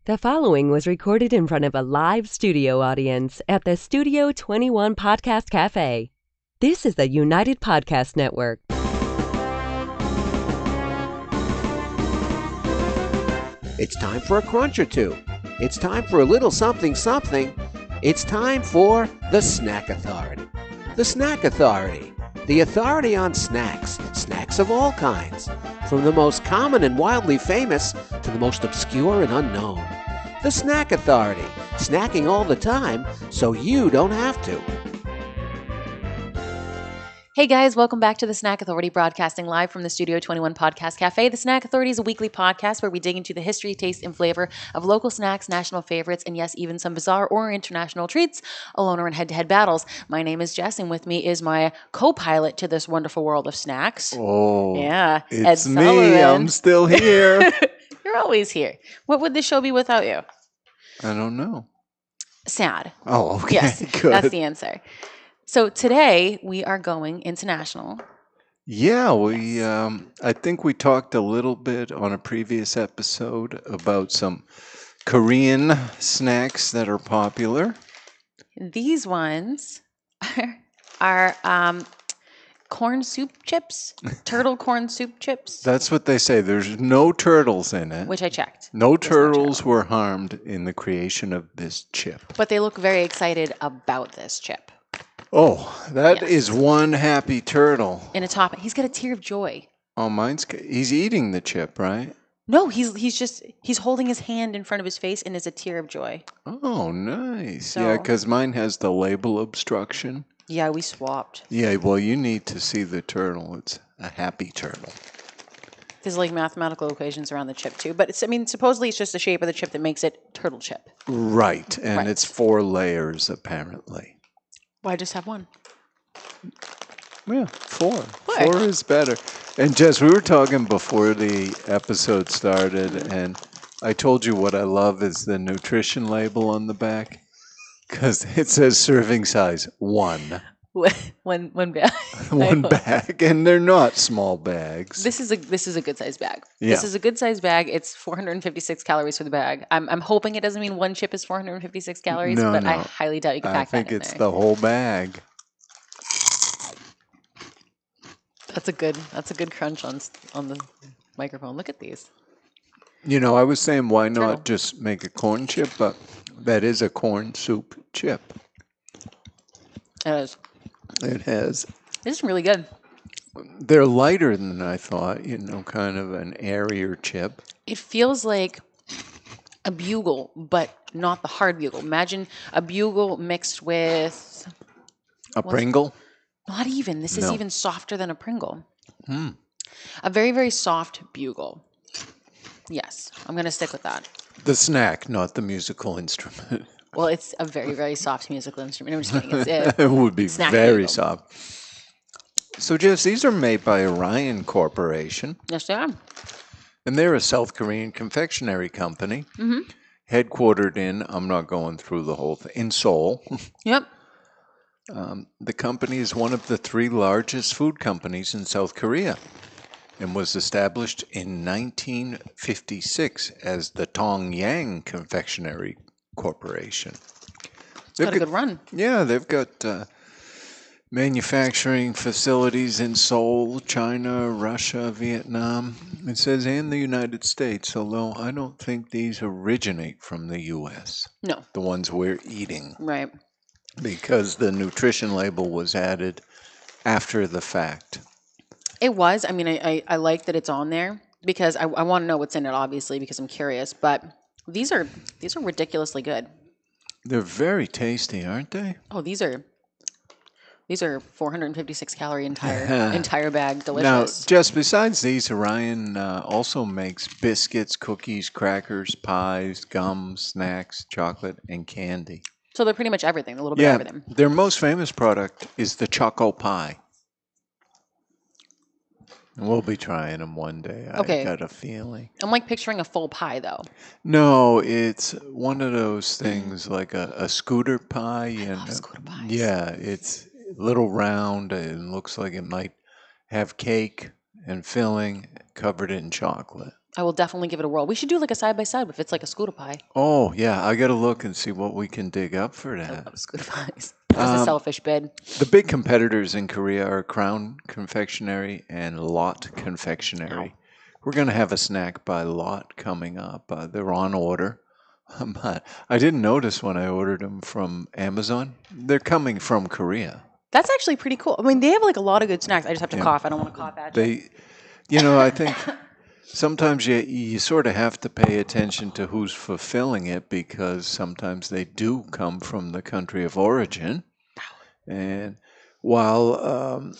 The following was recorded in front of a live studio audience at the Studio 21 Podcast Café. This is the United Podcast Network. It's time for a crunch or two. It's time for a little something something. It's time for the Snack Authority. The Snack Authority. The authority on snacks. Snacks of all kinds. From the most common and wildly famous to the most obscure and unknown. The Snack Authority. Snacking all the time so you don't have to. Hey guys, welcome back to the Snack Authority, broadcasting live from the Studio 21 Podcast Café. The Snack Authority is a weekly podcast where we dig into the history, taste, and flavor of local snacks, national favorites, and yes, even some bizarre or international treats, alone or in head-to-head battles. My name is Jess, and with me is my co-pilot to this wonderful world of snacks. Oh, yeah, it's Ed me. Sullivan. I'm still here. You're always here. What would this show be without you? I don't know. Sad. Oh, okay. Yes, Good. that's the answer. So today we are going international. Yeah, I think we talked a little bit on a previous episode about some Korean snacks that are popular. These ones are corn soup chips, turtle corn soup chips, That's what they say. There's no turtles in it. which I checked. No There's no turtles turtle. were harmed in the creation of this chip. But they look very excited about this chip. Oh, that Yes. is one happy turtle. In a top, he's got a tear of joy. Oh, he's eating the chip, right? No, he's holding his hand in front of his face and is a tear of joy. Oh, nice. So- Yeah, because mine has the label obstruction. Yeah, we swapped. Yeah, well, you need to see the turtle. It's a happy turtle. There's like mathematical equations around the chip too, but supposedly it's just the shape of the chip that makes it turtle chip. Right, and Right. it's 4 layers, apparently. Why just have one? Yeah, 4. Why? 4 is better. And Jess, we were talking before the episode started, and I told you what I love is the nutrition label on the back. Because it says serving size 1. One bag. One bag, and they're not small bags. This is a good size bag. Yeah. This is a good size bag. It's 456 calories for the bag. I'm hoping it doesn't mean one chip is 456 calories, No, but I no. highly doubt you can I pack think that in it's there. the whole bag. That's a good crunch on the microphone. Look at these. You know, I was saying why Turtle. not just make a corn chip, but that is a corn soup chip. It is. It has. This is really good. They're lighter than I thought, kind of an airier chip. It feels like a bugle, but not the hard bugle. Imagine a bugle mixed with A Pringle? not even. This is No. even softer than a Pringle. Hmm. A very, very soft bugle. Yes, I'm going to stick with that. The snack, not the musical instrument. Well, it's a very, very soft musical instrument. I'm just kidding. It's, It would be snack very bugle. soft. So, Jess, these are made by Orion Corporation, yes, they are. and they're a South Korean confectionery company, headquartered in, I'm not going through the whole thing, in Seoul. Yep. The company is one of the 3 largest food companies in South Korea and was established in 1956 as the Dongyang Confectionery Corporation. It's got a good run. Yeah, they've got manufacturing facilities in Seoul, China, Russia, Vietnam. It says and the United States, although I don't think these originate from the U.S., No. the ones we're eating, Right. because the nutrition label was added after the fact. It was. I mean, I like that it's on there because I want to know what's in it, obviously, because I'm curious. But these are ridiculously good. They're very tasty, aren't they? Oh, these are 456 calorie entire bag. Delicious. Now, just besides these, Orion also makes biscuits, cookies, crackers, pies, gum, snacks, chocolate, and candy. So they're pretty much everything. A little bit of everything. Their most famous product is the Choco Pie. And we'll be trying them one day. Okay. I got a feeling. I'm like picturing a full pie though. No, it's one of those things like a scooter pie. love scooter pies. Yeah, it's a little round and looks like it might have cake and filling covered in chocolate. I will definitely give it a whirl. We should do like a side-by-side if it's like a scooter pie. Oh, yeah. I got to look and see what we can dig up for I that. love scooter pies. That's a selfish bid. The big competitors in Korea are Crown Confectionery and Lot Confectionery. We're going to have a snack by Lot coming up. They're on order. But I didn't notice when I ordered them from Amazon. They're coming from Korea. That's actually pretty cool. I mean, they have like a lot of good snacks. I just have to cough. I don't want to cough at you. I think sometimes you sort of have to pay attention to who's fulfilling it because sometimes they do come from the country of origin. And while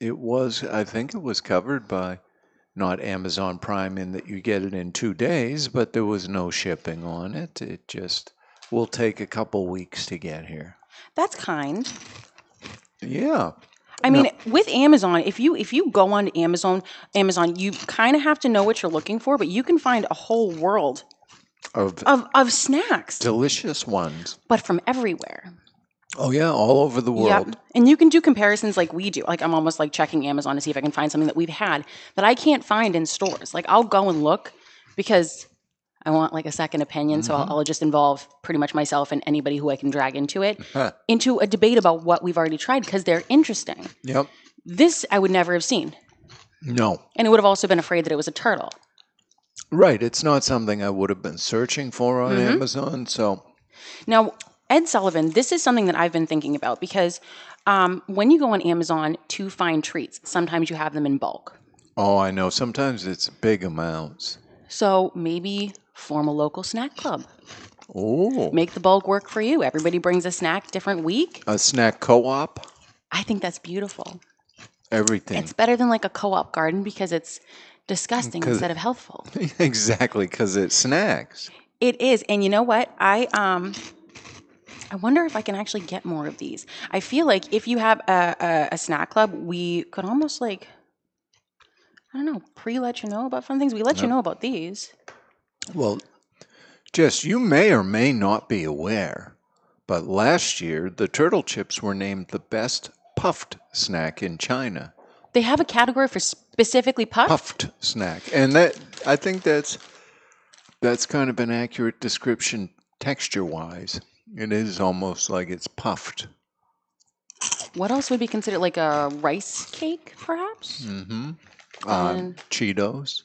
I think it was covered by not Amazon Prime in that you get it in 2 days, but there was no shipping on it. It just will take a couple weeks to get here. That's kind. Yeah. I mean, with Amazon, if you go on Amazon, you kind of have to know what you're looking for, but you can find a whole world of snacks. Delicious ones. But from everywhere. Oh, yeah, all over the world. Yep. And you can do comparisons like we do. Like I'm almost like checking Amazon to see if I can find something that we've had that I can't find in stores. Like I'll go and look because I want like a second opinion. So I'll just involve pretty much myself and anybody who I can drag into it, into a debate about what we've already tried because they're interesting. Yep. This I would never have seen. No. And it would have also been afraid that it was a turtle. Right. It's not something I would have been searching for on Amazon. So now, Ed Sullivan, this is something that I've been thinking about because when you go on Amazon to find treats, sometimes you have them in bulk. Oh, I know. Sometimes it's big amounts. So maybe form a local snack club. Oh. Make the bulk work for you. Everybody brings a snack different week. A snack co-op? I think that's beautiful. Everything. It's better than like a co-op garden because it's disgusting instead of healthful. Exactly, because it's snacks. It is. And you know what? I wonder if I can actually get more of these. I feel like if you have a snack club, we could almost like, I don't know, let you know about fun things. We let you know about these. Well, Jess, you may or may not be aware, but last year the turtle chips were named the best puffed snack in China. They have a category for specifically puffed? Puffed snack. And I think that's kind of an accurate description texture-wise. It is almost like it's puffed. What else would be considered like a rice cake, perhaps? Mm-hmm. And Cheetos.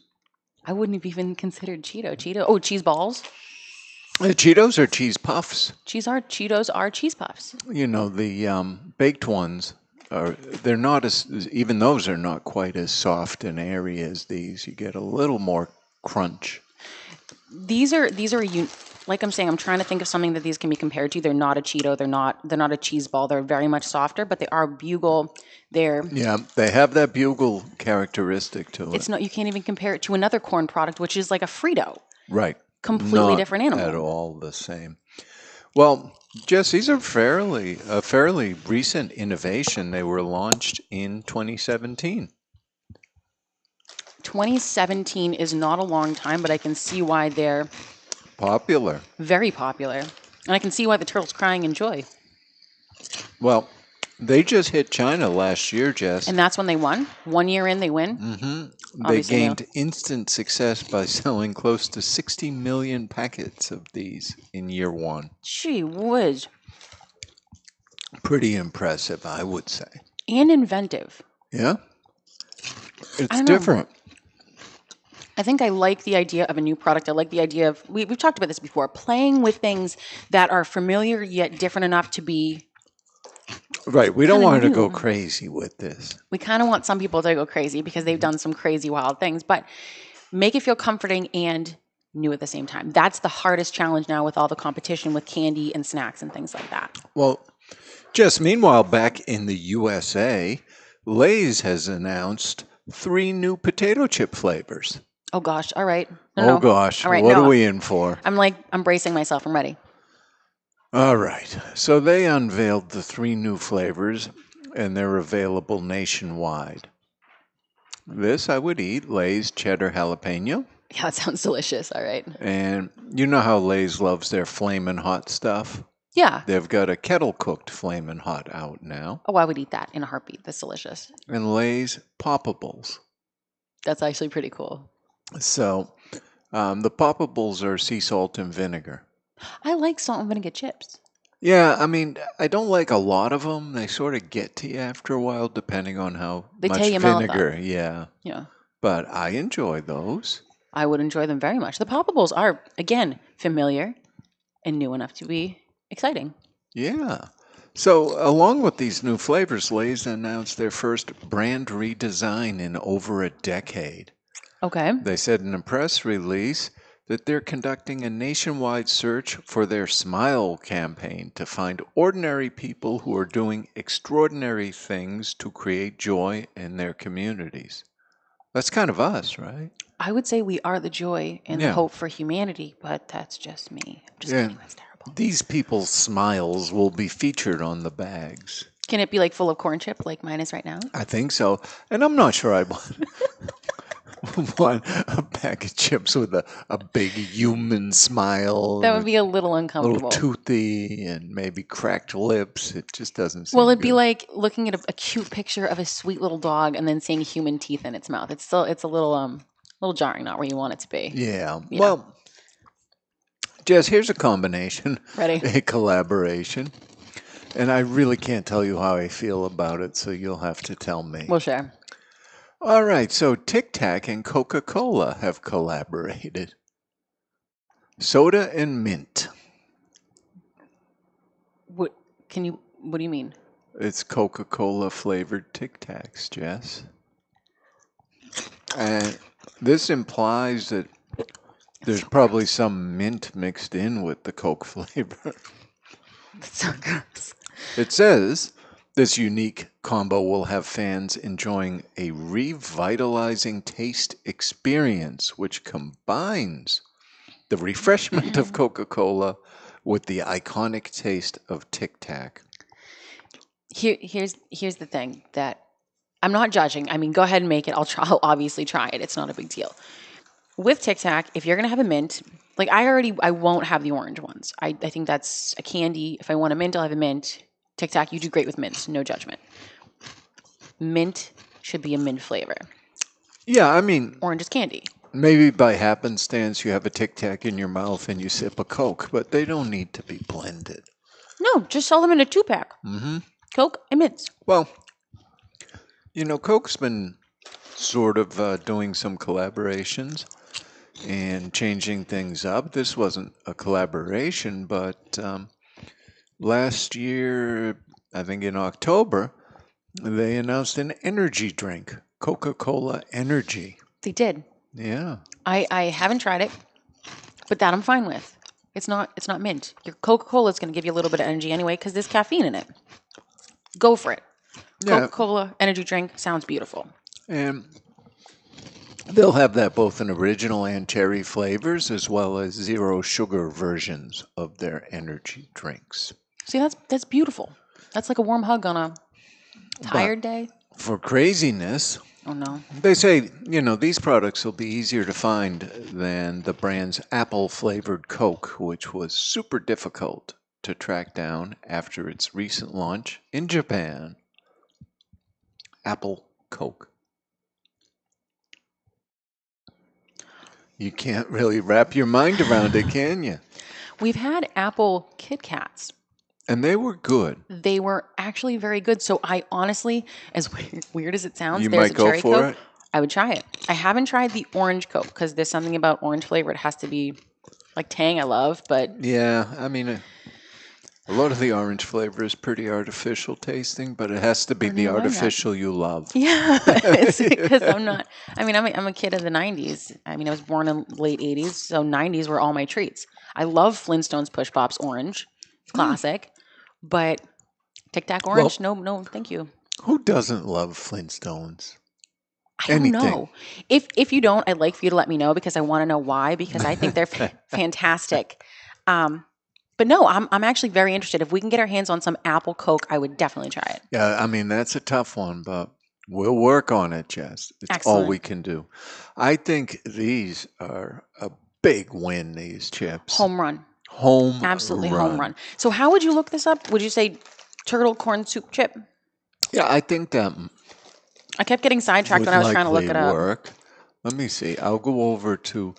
I wouldn't have even considered Cheeto. Oh, cheese balls. Cheetos are cheese puffs. Cheetos are cheese puffs. You know, the baked ones they're not even those are not quite as soft and airy as these. You get a little more crunch. These are like I'm saying, I'm trying to think of something that these can be compared to. They're not a Cheeto. They're not a cheese ball. They're very much softer, but they are bugle. Yeah, they have that bugle characteristic to it. It's not. You can't even compare it to another corn product, which is like a Frito. Right. Completely different animal. Not at all the same. Well, Jess, these are a fairly recent innovation. They were launched in 2017. 2017 is not a long time, but I can see why they're popular. Very popular. And I can see why the turtles crying in joy. Well, they just hit China last year, Jess. And that's when they won? 1 year in, they win? Mm-hmm. They gained instant success by selling close to 60 million packets of these in year one. Gee whiz. Pretty impressive, I would say. And inventive. Yeah. It's different. I think I like the idea of a new product. I like the idea of, we've talked about this before, playing with things that are familiar yet different enough to be right. We don't want to go crazy with this. We kind of want some people to go crazy because they've done some crazy, wild things, but make it feel comforting and new at the same time. That's the hardest challenge now with all the competition with candy and snacks and things like that. Well, Jess, meanwhile, back in the USA, Lay's has announced 3 new potato chip flavors. Oh, gosh. All right. Gosh. All right, what are we in for? I'm bracing myself. I'm ready. All right. So they unveiled the 3 new flavors, and they're available nationwide. This I would eat, Lay's cheddar jalapeno. Yeah, that sounds delicious. All right. And you know how Lay's loves their flamin' hot stuff? Yeah. They've got a kettle-cooked flamin' hot out now. Oh, I would eat that in a heartbeat. That's delicious. And Lay's Poppables. That's actually pretty cool. So The poppables are sea salt and vinegar. I like salt and vinegar chips. Yeah, I mean, I don't like a lot of them. They sort of get to you after a while, depending on how They much tear your mouth up. vinegar. Yeah, Yeah. but I enjoy those. I would enjoy them very much. The poppables are, again, familiar and new enough to be exciting. Yeah. So, along with these new flavors, Lay's announced their first brand redesign in over a decade. Okay. They said in a press release that they're conducting a nationwide search for their Smile campaign to find ordinary people who are doing extraordinary things to create joy in their communities. That's kind of us, right? I would say we are the joy and the Yeah. hope for humanity, but that's just me. I'm just Yeah. kidding. That's terrible. These people's smiles will be featured on the bags. Can it be like full of corn chip like mine is right now? I think so. And I'm not sure I'd want a bag of chips with a big human smile. That would be a little a uncomfortable. little toothy and maybe cracked lips. It just doesn't seem Well, it'd be good. like looking at a cute picture of a sweet little dog and then seeing human teeth in its mouth. It's a little jarring, not where you want it to be. Yeah. Yeah. Well, Jess, here's a combination. Ready? A collaboration. And I really can't tell you how I feel about it, so you'll have to tell me. We'll share. All right, so Tic Tac and Coca-Cola have collaborated. Soda and mint. What do you mean? It's Coca-Cola flavored Tic Tacs, Jess. And this implies that there's probably some mint mixed in with the Coke flavor. That's so gross. It says this unique combo will have fans enjoying a revitalizing taste experience which combines the refreshment of Coca-Cola with the iconic taste of Tic Tac. Here's the thing that I'm not judging. I mean, go ahead and make it. I'll obviously try it. It's not a big deal. With Tic Tac, if you're gonna have a mint, like I won't have the orange ones. I think that's a candy. If I want a mint, I'll have a mint. Tic Tac, you do great with mint. No judgment. Mint should be a mint flavor. Yeah, I mean, Orange is candy. maybe by happenstance you have a Tic Tac in your mouth and you sip a Coke, but they don't need to be blended. No, just sell them in a 2-pack. Mm-hmm. Coke and mints. Well, Coke's been sort of doing some collaborations and changing things up. This wasn't a collaboration, but last year, I think in October, they announced an energy drink, Coca-Cola Energy. They did. Yeah. I haven't tried it, but that I'm fine with. It's not mint. Your Coca-Cola is going to give you a little bit of energy anyway because there's caffeine in it. Go for it. Yeah. Coca-Cola energy drink sounds beautiful. And they'll have that both in original and cherry flavors as well as zero sugar versions of their energy drinks. See, that's beautiful. That's like a warm hug on a tired day. For craziness, Oh no. they say, these products will be easier to find than the brand's apple-flavored Coke, which was super difficult to track down after its recent launch in Japan. Apple Coke. You can't really wrap your mind around it, can you? We've had Apple Kit Kats. And they were good. They were actually very good. So I honestly, as weird as it sounds, You there's might a go cherry for Coke. it? I would try it. I haven't tried the orange Coke because there's something about orange flavor. It has to be like tang I love, but Yeah, I mean, a lot of the orange flavor is pretty artificial tasting, but it has to be the you like that? artificial you love. yeah, it's because I'm not. I mean, I'm a kid of the '90s. I mean, I was born in late '80s, so '90s were all my treats. I love Flintstones Push Pops Orange, classic, but Tic Tac Orange, no, thank you. Who doesn't love Flintstones? I don't Anything. know. If you don't, I'd like for you to let me know because I want to know why. Because I think they're fantastic. But no, I'm actually very interested. If we can get our hands on some Apple Coke, I would definitely try it. Yeah, I mean, that's a tough one, but we'll work on it, Jess. It's Excellent. all we can do. I think these are a big win, these chips. Home run. Absolutely Home run. So how would you look this up? Would you say turtle corn soup chip? Yeah, I think that I kept getting sidetracked would when I was trying to look likely it up. work. Let me see. I'll go over to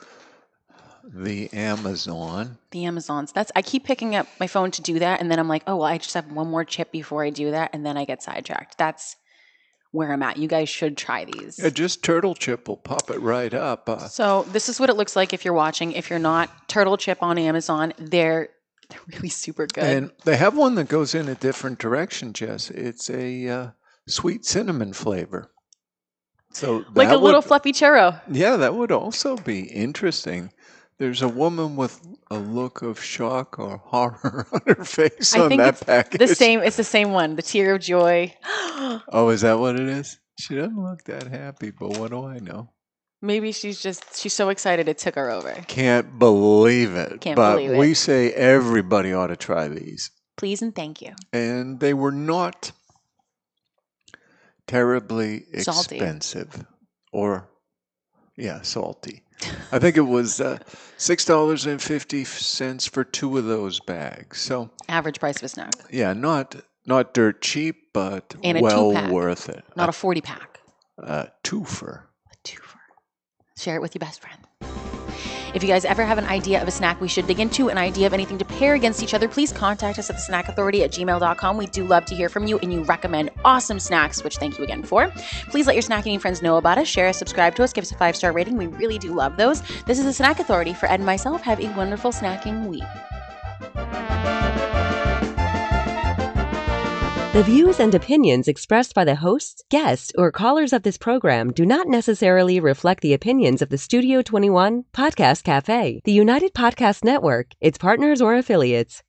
the Amazon. The Amazons. I keep picking up my phone to do that, and then I'm like, oh, well, I just have one more chip before I do that, and then I get sidetracked. That's where I'm at. You guys should try these. Yeah, just turtle chip will pop it right up. So this is what it looks like if you're watching. If you're not, turtle chip on Amazon, they're really super good. And they have one that goes in a different direction, Jess. It's a sweet cinnamon flavor. So like a little fluffy churro. Yeah, that would also be interesting. There's a woman with a look of shock or horror on her face on that package. It's the same one, the tear of joy. Oh, is that what it is? She doesn't look that happy, but what do I know? Maybe she's so excited it took her over. Can't believe it. But we say everybody ought to try these. Please and thank you. And they were not terribly salty. Expensive. Salty. I think it was $6.50 for 2 of those bags. So average price of a snack. Yeah, not dirt cheap, but and well worth it. Not a 40-pack. Twofer. A twofer. Share it with your best friend. If you guys ever have an idea of a snack we should dig into, an idea of anything to pair against each other, please contact us at thesnackauthority@gmail.com. We do love to hear from you, and you recommend awesome snacks, which thank you again for. Please let your snacking friends know about us. Share us, subscribe to us, give us a 5-star rating. We really do love those. This is the Snack Authority. For Ed and myself, have a wonderful snacking week. The views and opinions expressed by the hosts, guests, or callers of this program do not necessarily reflect the opinions of the Studio 21 Podcast Café, the United Podcast Network, its partners, or affiliates.